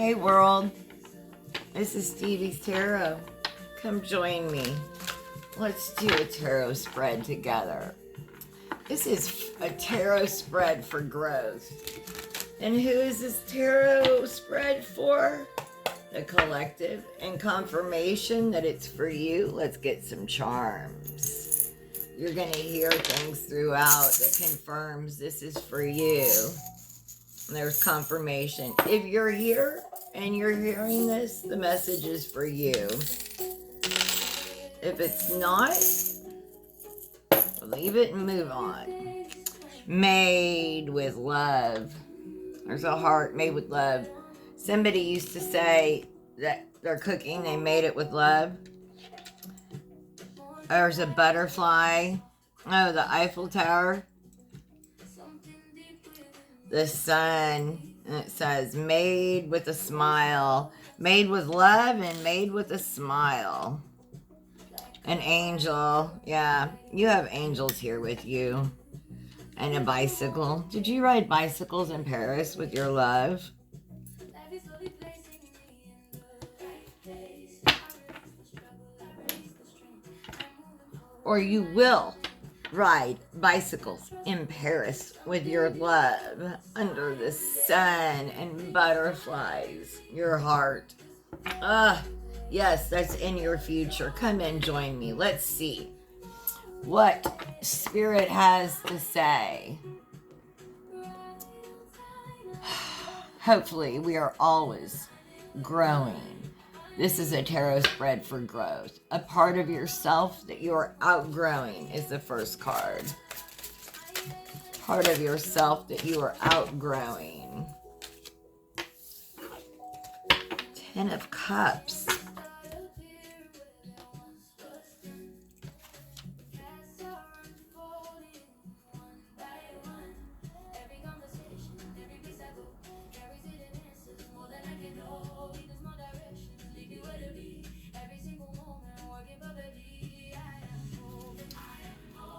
Hey world, this is Stevie's Tarot. Come join me. Let's do a tarot spread together. This is a tarot spread for growth. And who is this tarot spread for? The collective. And confirmation that it's for you. Let's get some charms. You're going to hear things throughout that confirms this is for you. And there's confirmation. If you're here and you're hearing this, the message is for you. If it's not, leave it and move on. Made with love. There's a heart made with love. Somebody used to say that they're cooking, they made it with love. There's a butterfly. Oh, the Eiffel Tower. The sun. And it says, made with a smile. Made with love and made with a smile. An angel. Yeah, you have angels here with you. And a bicycle. Did you ride bicycles in Paris with your love? Or you will ride bicycles in Paris with your love under the sun and butterflies. Your heart. Yes, that's in your future. Come and join me. Let's see what Spirit has to say. Hopefully, we are always growing. This is a tarot spread for growth. A part of yourself that you are outgrowing is the first card. Part of yourself that you are outgrowing. 10 of Cups.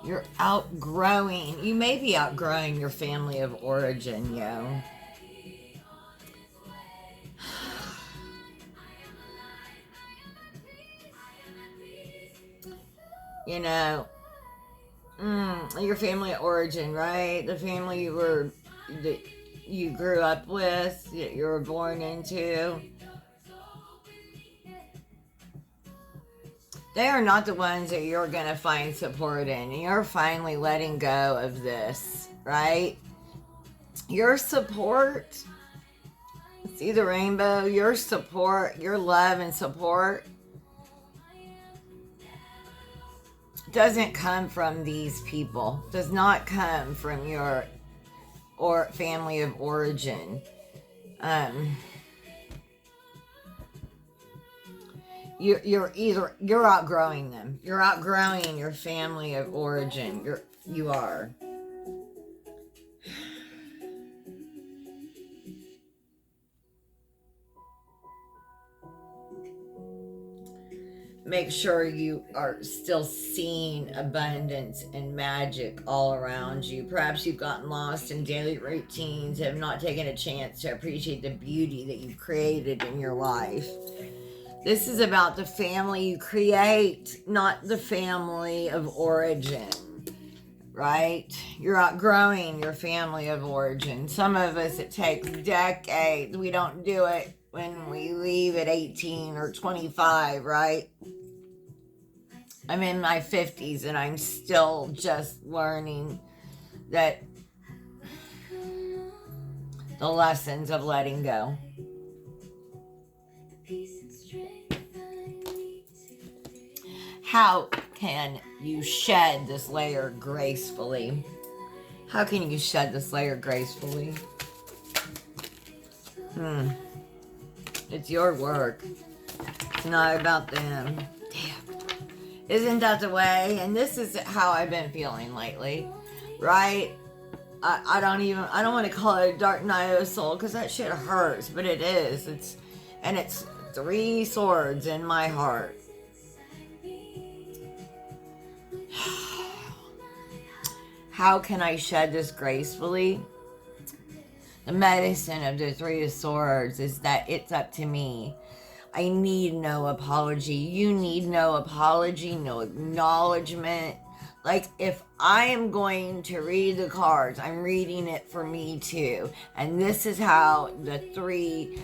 You're outgrowing. You may be outgrowing your family of origin, yo. You know, your family of origin, right? The family that you grew up with, that you were born into. They are not the ones that you're going to find support in. And you're finally letting go of this, right? Your support, see the rainbow? Your support, your love and support doesn't come from these people. Does not come from your family of origin. You're outgrowing them. You're outgrowing your family of origin. You are. Make sure you are still seeing abundance and magic all around you. Perhaps you've gotten lost in daily routines, have not taken a chance to appreciate the beauty that you've created in your life. This is about the family you create, not the family of origin, right? You're outgrowing your family of origin. Some of us, it takes decades. We don't do it when we leave at 18 or 25, right? I'm in my 50s and I'm still just learning that the lessons of letting go. How can you shed this layer gracefully? How can you shed this layer gracefully? It's your work. It's not about them. Damn. Isn't that the way? And this is how I've been feeling lately, right? I don't want to call it a dark night of the soul because that shit hurts, but it is. It's 3 swords in my heart. How can I shed this gracefully? The medicine of the Three of Swords is that it's up to me. I need no apology. You need no apology, no acknowledgement. Like, if I am going to read the cards, I'm reading it for me too. And this is how the Three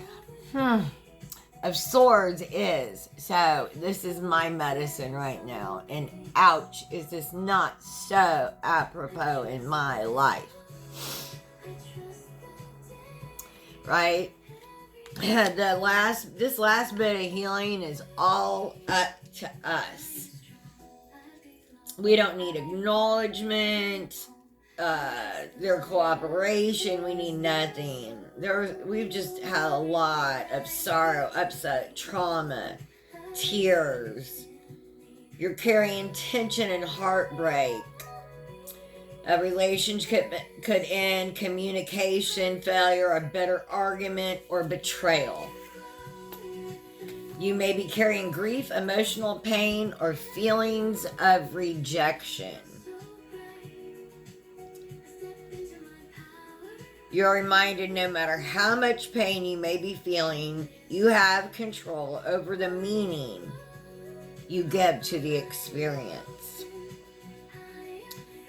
of Swords is. So, this is my medicine right now. And ouch, is this not so apropos in my life? Right? This last bit of healing is all up to us. We don't need acknowledgement, their cooperation. We need nothing. We've just had a lot of sorrow, upset, trauma, tears. You're carrying tension and heartbreak. A relationship could end, communication failure, a better argument, or betrayal. You may be carrying grief, emotional pain, or feelings of rejection. You're reminded no matter how much pain you may be feeling, you have control over the meaning you give to the experience.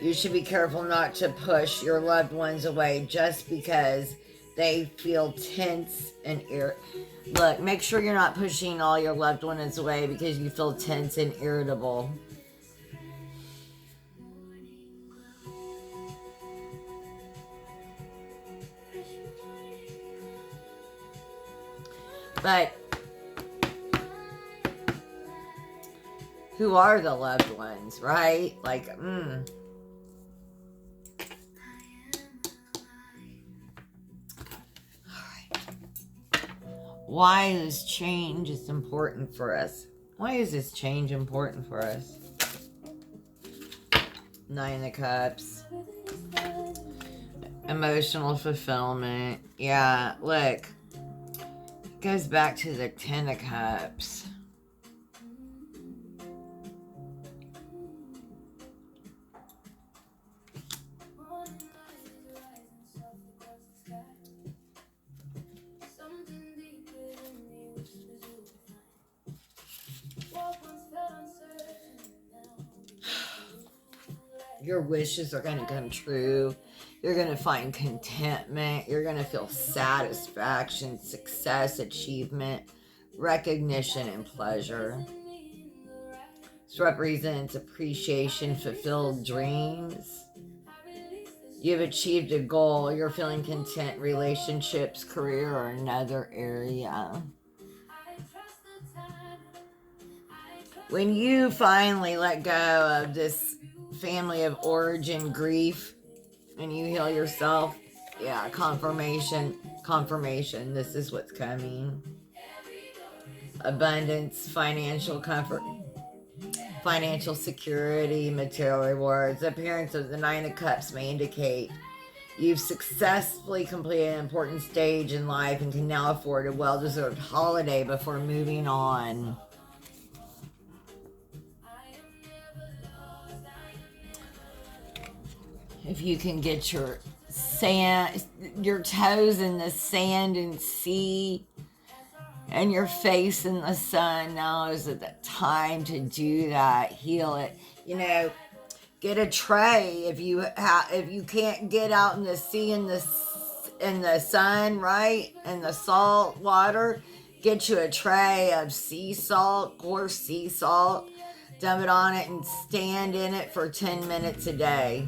You should be careful not to push your loved ones away just because they feel tense and Look, make sure you're not pushing all your loved ones away because you feel tense and irritable. But who are the loved ones, right? Like, Why is change is important for us? Why is this change important for us? Nine of Cups. Emotional fulfillment. Yeah, look. It goes back to the Ten of Cups. Your wishes are going to come true. You're going to find contentment. You're going to feel satisfaction, success, achievement, recognition, and pleasure. This represents appreciation, fulfilled dreams. You've achieved a goal. You're feeling content, relationships, career, or another area. When you finally let go of this family of origin grief and you heal yourself, yeah, confirmation, this is what's coming. Abundance, financial comfort, financial security, material rewards. The appearance of the Nine of Cups may indicate you've successfully completed an important stage in life and can now afford a well-deserved holiday before moving on. If you can get your toes in the sand and sea, and your face in the sun, now is the time to do that. Heal it. Get a tray if you can't get out in the sea in the sun, right? And the salt water. Get you a tray of sea salt, coarse sea salt. Dump it on it and stand in it for 10 minutes a day.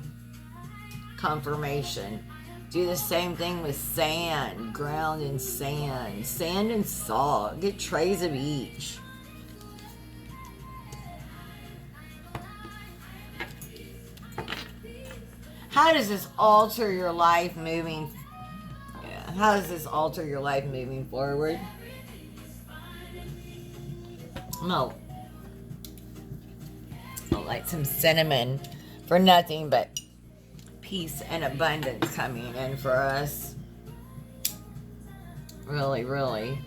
Confirmation. Do the same thing with sand, ground in sand, sand and salt. Get trays of each. How does this alter your life moving? Yeah, how does this alter your life moving forward? No. I'll light some cinnamon for nothing but peace and abundance coming in for us. Really, really,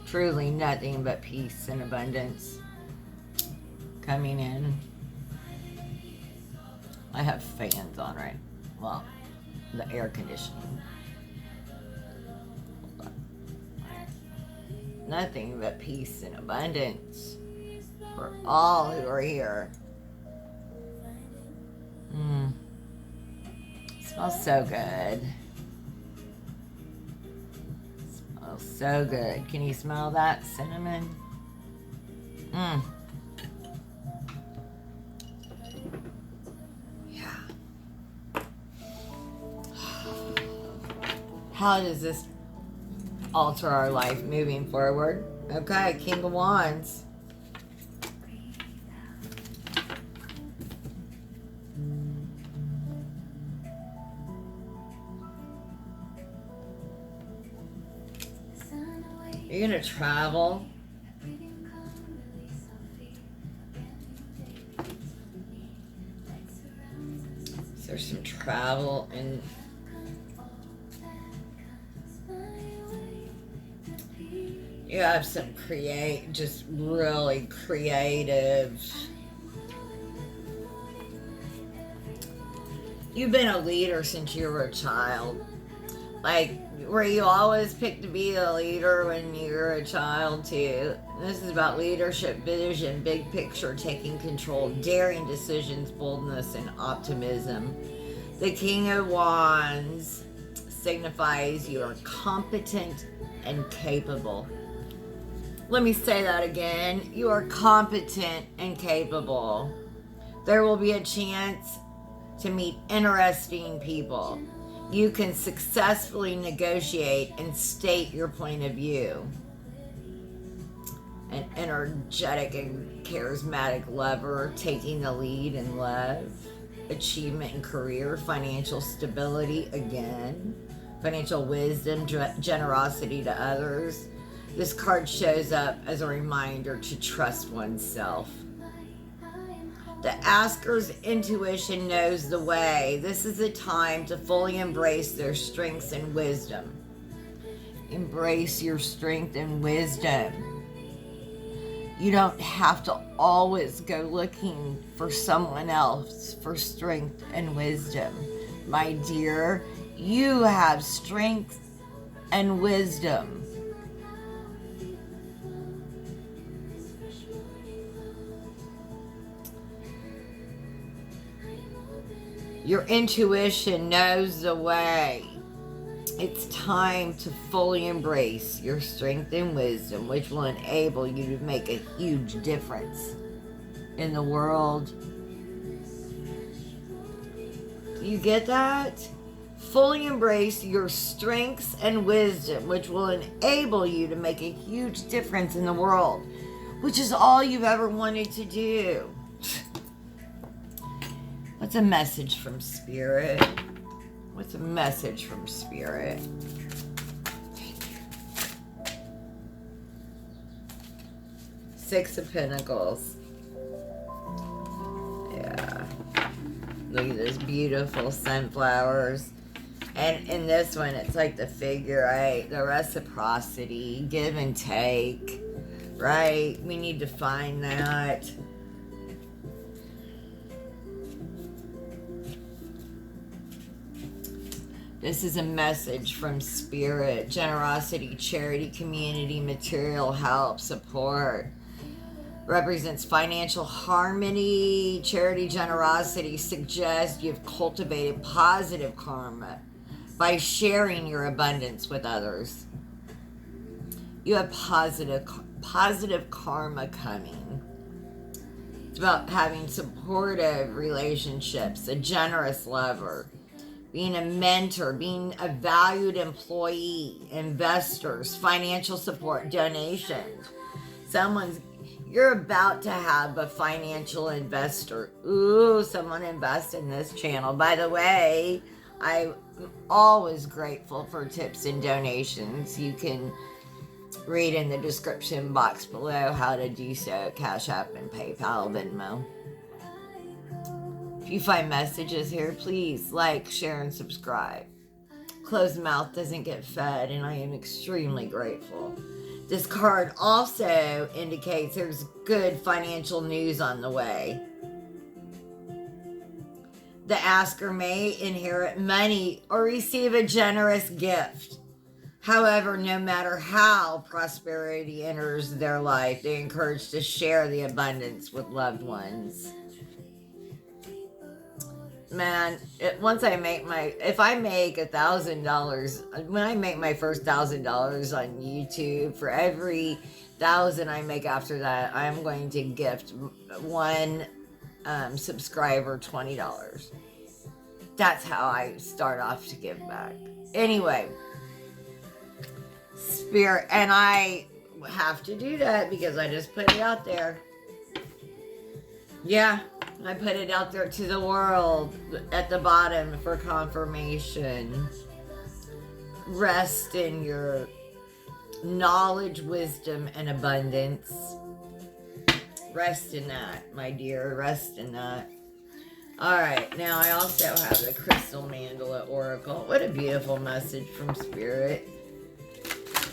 truly nothing but peace and abundance coming in. I have fans on, right? Well, the air conditioning. nothing but peace and abundance for all who are here. Smells so good. Smells so good. Can you smell that cinnamon? Yeah. How does this alter our life moving forward? Okay, King of Wands. You're gonna travel. There's some travel and you have some just really creative. You've been a leader since you were a child. Like, were you always picked to be a leader when you were a child too? This is about leadership, vision, big picture, taking control, daring decisions, boldness, and optimism. The King of Wands signifies you are competent and capable. Let me say that again. You are competent and capable. There will be a chance to meet interesting people. You can successfully negotiate and state your point of view. An energetic and charismatic lover, taking the lead in love, achievement in career, financial stability again, financial wisdom, generosity to others. This card shows up as a reminder to trust oneself. The asker's intuition knows the way. This is a time to fully embrace their strengths and wisdom. Embrace your strength and wisdom. You don't have to always go looking for someone else for strength and wisdom. My dear, you have strength and wisdom. Your intuition knows the way. It's time to fully embrace your strength and wisdom, which will enable you to make a huge difference in the world. You get that? Fully embrace your strengths and wisdom, which will enable you to make a huge difference in the world, which is all you've ever wanted to do. What's a message from Spirit? What's a message from Spirit? Six of Pentacles. Yeah. Look at those beautiful sunflowers. And in this one, it's like the figure eight, the reciprocity, give and take, right? We need to find that. This is a message from Spirit. Generosity, charity, community, material help, support. Represents financial harmony. Charity, generosity suggests you've cultivated positive karma by sharing your abundance with others. You have positive karma coming. It's about having supportive relationships, a generous lover, being a mentor, being a valued employee, investors, financial support, donations. You're about to have a financial investor. Ooh, someone invest in this channel. By the way, I'm always grateful for tips and donations. You can read in the description box below how to do so. Cash App and PayPal, Venmo. If you find messages here, please like, share, and subscribe. Closed mouth doesn't get fed, and I am extremely grateful. This card also indicates there's good financial news on the way. The asker may inherit money or receive a generous gift. However, no matter how prosperity enters their life, they encourage to share the abundance with loved ones. Man, once I make if I make $1,000, when I make my first $1,000 on YouTube, for every 1,000 I make after that, I'm going to gift one subscriber $20. That's how I start off to give back. Anyway, spirit, and I have to do that because I just put it out there. Yeah, I put it out there to the world at the bottom for confirmation. Rest in your knowledge, wisdom, and abundance. Rest in that, my dear. Rest in that. Alright, now I also have the Crystal Mandala Oracle. What a beautiful message from Spirit.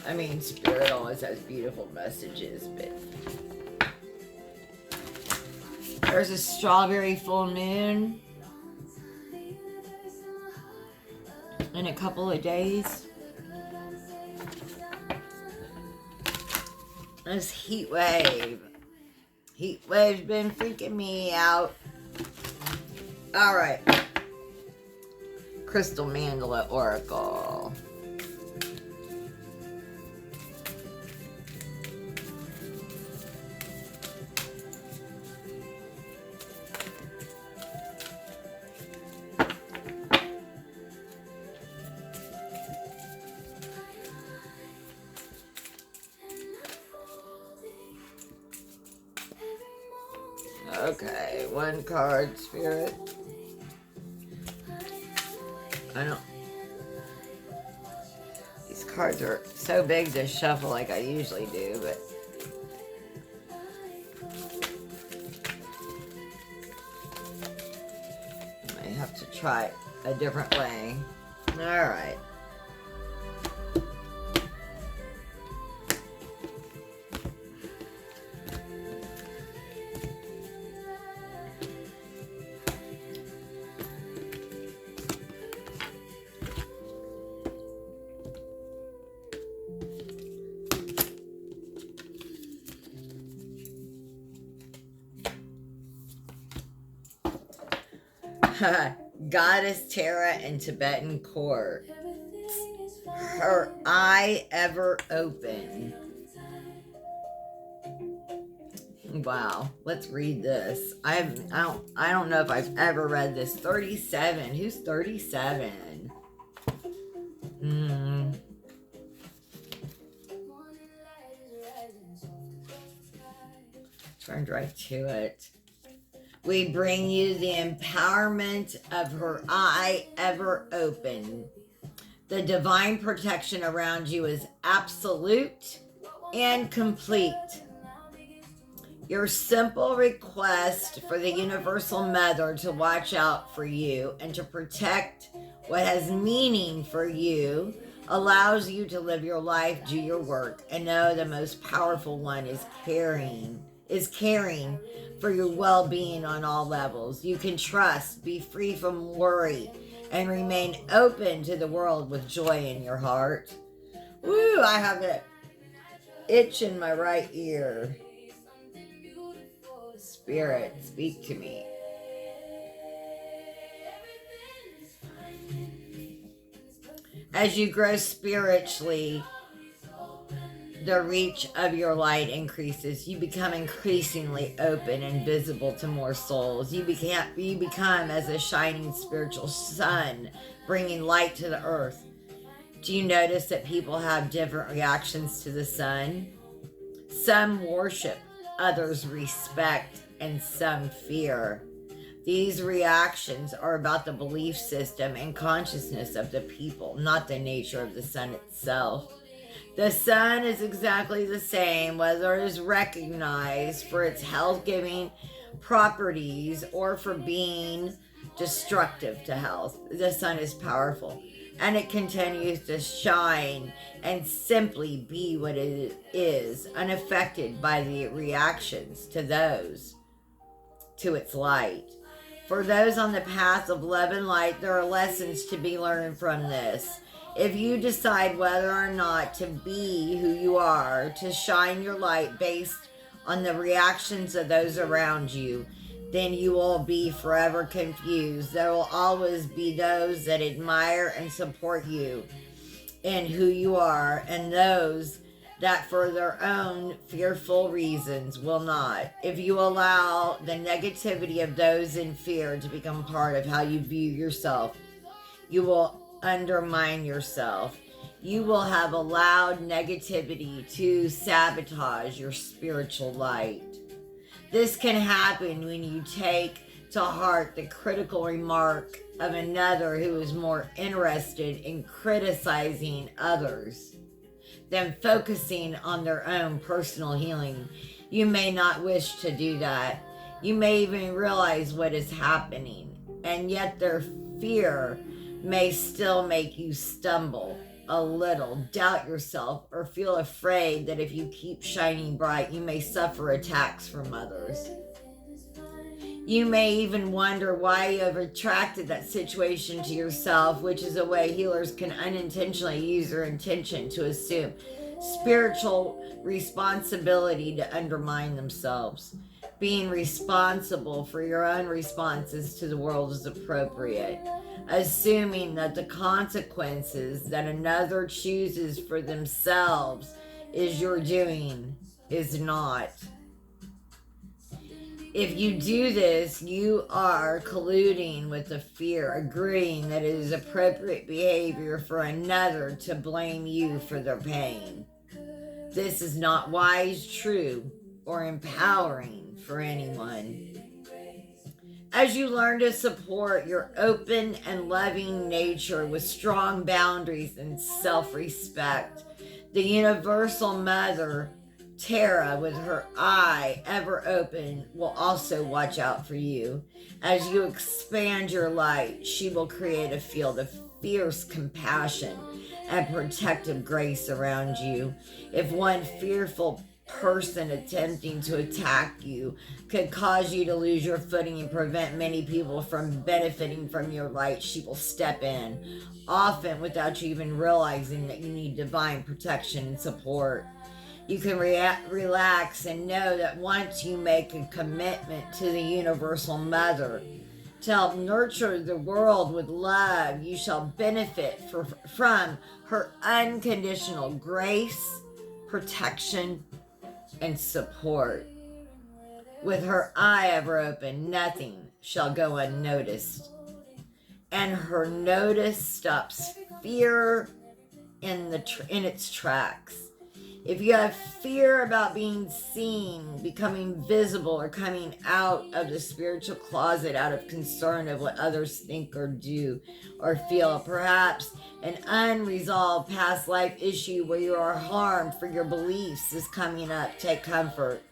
I mean, Spirit always has beautiful messages, but there's a strawberry full moon in a couple of days. This heat wave. Heat wave's been freaking me out. Alright. Crystal Mandala Oracle. Okay, one card, Spirit. I don't... These cards are so big to shuffle like I usually do, but... I have to try a different way. Alright. Goddess Tara in Tibetan court. Her eye ever open. Wow, let's read this. I don't know if I've ever read this. 37. Who's 37? Turned right to it. We bring you the empowerment of her eye ever open. The divine protection around you is absolute and complete. Your simple request for the Universal Mother to watch out for you and to protect what has meaning for you allows you to live your life, do your work, and know the most powerful one is caring for your well-being on all levels. You can trust, be free from worry, and remain open to the world with joy in your heart. Woo, I have an itch in my right ear. Spirit, speak to me. As you grow spiritually, the reach of your light increases. You become increasingly open and visible to more souls. You become as a shining spiritual sun, bringing light to the earth. Do you notice that people have different reactions to the sun? Some worship, others respect, and some fear. These reactions are about the belief system and consciousness of the people, not the nature of the sun itself. The sun is exactly the same, whether it is recognized for its health-giving properties or for being destructive to health. The sun is powerful, and it continues to shine and simply be what it is, unaffected by the reactions to its light. For those on the path of love and light, there are lessons to be learned from this. If you decide whether or not to be who you are, to shine your light based on the reactions of those around you, then you will be forever confused. There will always be those that admire and support you in who you are, and those that for their own fearful reasons will not. If you allow the negativity of those in fear to become part of how you view yourself, you will undermine yourself. You will have allowed negativity to sabotage your spiritual light. This can happen when you take to heart the critical remark of another who is more interested in criticizing others than focusing on their own personal healing. You may not wish to do that. You may even realize what is happening, and yet their fear may still make you stumble a little, doubt yourself, or feel afraid that if you keep shining bright, you may suffer attacks from others. You may even wonder why you have attracted that situation to yourself, which is a way healers can unintentionally use their intention to assume spiritual responsibility to undermine themselves. Being responsible for your own responses to the world is appropriate. Assuming that the consequences that another chooses for themselves is your doing is not. If you do this, you are colluding with the fear, agreeing that it is appropriate behavior for another to blame you for their pain. This is not wise, true, or empowering for anyone. As you learn to support your open and loving nature with strong boundaries and self-respect, the Universal Mother, Tara, with her eye ever open, will also watch out for you. As you expand your light, she will create a field of fierce compassion and protective grace around you. If one fearful person attempting to attack you could cause you to lose your footing and prevent many people from benefiting from your light, she will step in, often without you even realizing that you need divine protection and support. You can relax and know that once you make a commitment to the Universal Mother to help nurture the world with love, you shall benefit from her unconditional grace, protection, and support. With her eye ever open, nothing shall go unnoticed. And her notice stops fear in its tracks. If you have fear about being seen, becoming visible, or coming out of the spiritual closet out of concern of what others think or do or feel, perhaps an unresolved past life issue where you are harmed for your beliefs is coming up, take comfort.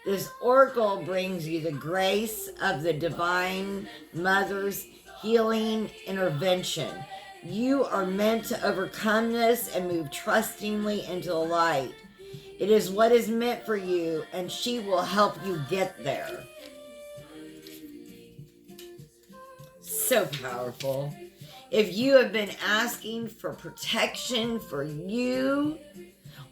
This oracle brings you the grace of the Divine Mother's healing intervention. You are meant to overcome this and move trustingly into the light. It is what is meant for you, and she will help you get there. So powerful. If you have been asking for protection for you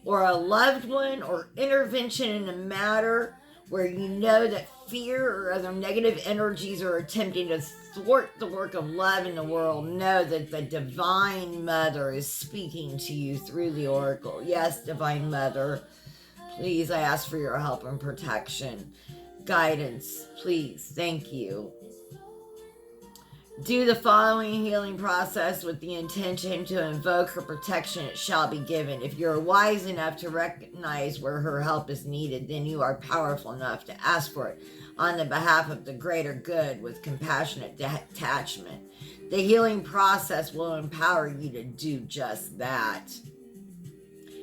or a loved one, or intervention in a matter where you know that fear or other negative energies are attempting to thwart the work of love in the world, know that the Divine Mother is speaking to you through the oracle. Yes, Divine Mother, please, I ask for your help and protection, guidance, please, thank you. Do the following healing process with the intention to invoke her protection. It shall be given. If you're wise enough to recognize where her help is needed, then you are powerful enough to ask for it on the behalf of the greater good with compassionate detachment. The healing process will empower you to do just that.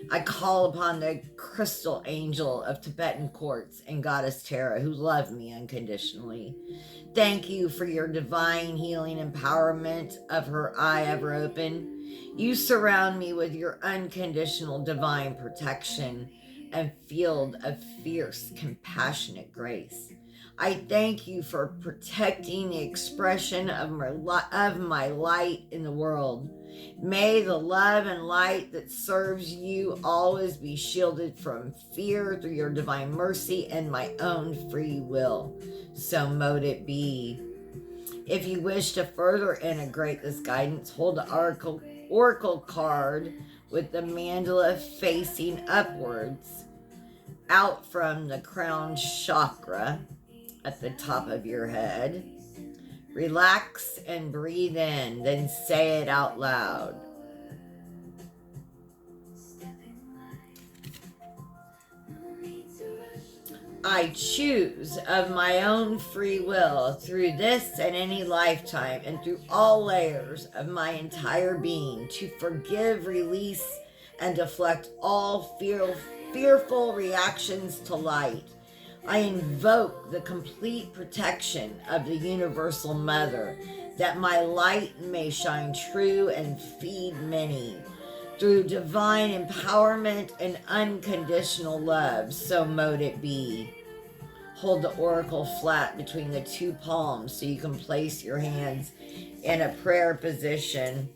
I call upon the crystal angel of Tibetan quartz and goddess Tara, who love me unconditionally. Thank you for your divine healing empowerment of her eye ever open. You surround me with your unconditional divine protection and field of fierce, compassionate grace. I thank you for protecting the expression of my light in the world. May the love and light that serves you always be shielded from fear through your divine mercy and my own free will. So mote it be. If you wish to further integrate this guidance, hold the oracle card with the mandala facing upwards out from the crown chakra at the top of your head. Relax and breathe in, then say it out loud. I choose of my own free will through this and any lifetime and through all layers of my entire being to forgive, release, and deflect all fearful reactions to light. I invoke the complete protection of the Universal Mother, that my light may shine true and feed many. Through divine empowerment and unconditional love, so mote it be. Hold the oracle flat between the two palms so you can place your hands in a prayer position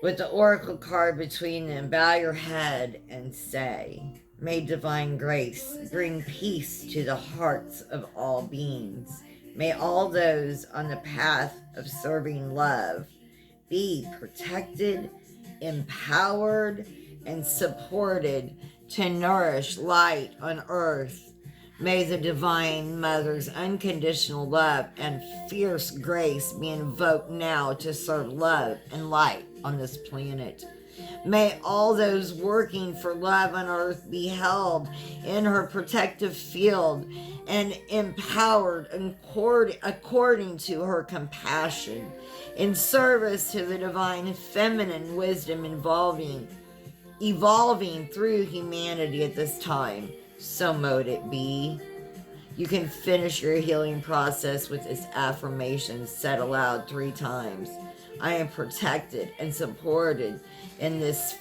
with the oracle card between them. Bow your head and say, may divine grace bring peace to the hearts of all beings. May all those on the path of serving love be protected, empowered, and supported to nourish light on earth. May the Divine Mother's unconditional love and fierce grace be invoked now to serve love and light on this planet. May all those working for love on earth be held in her protective field and empowered according to her compassion, in service to the divine feminine wisdom evolving through humanity at this time. So mote it be. You can finish your healing process with this affirmation said aloud 3 times. I am protected and supported in this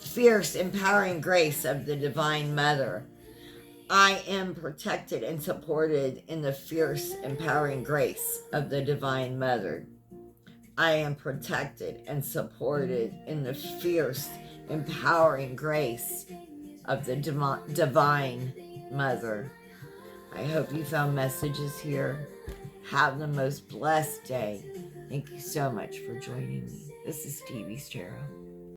fierce, empowering grace of the Divine Mother. I am protected and supported in the fierce, empowering grace of the Divine Mother. I am protected and supported in the fierce, empowering grace of the Divine Mother. I hope you found messages here. Have the most blessed day. Thank you so much for joining me. This is Stevie's Tarot.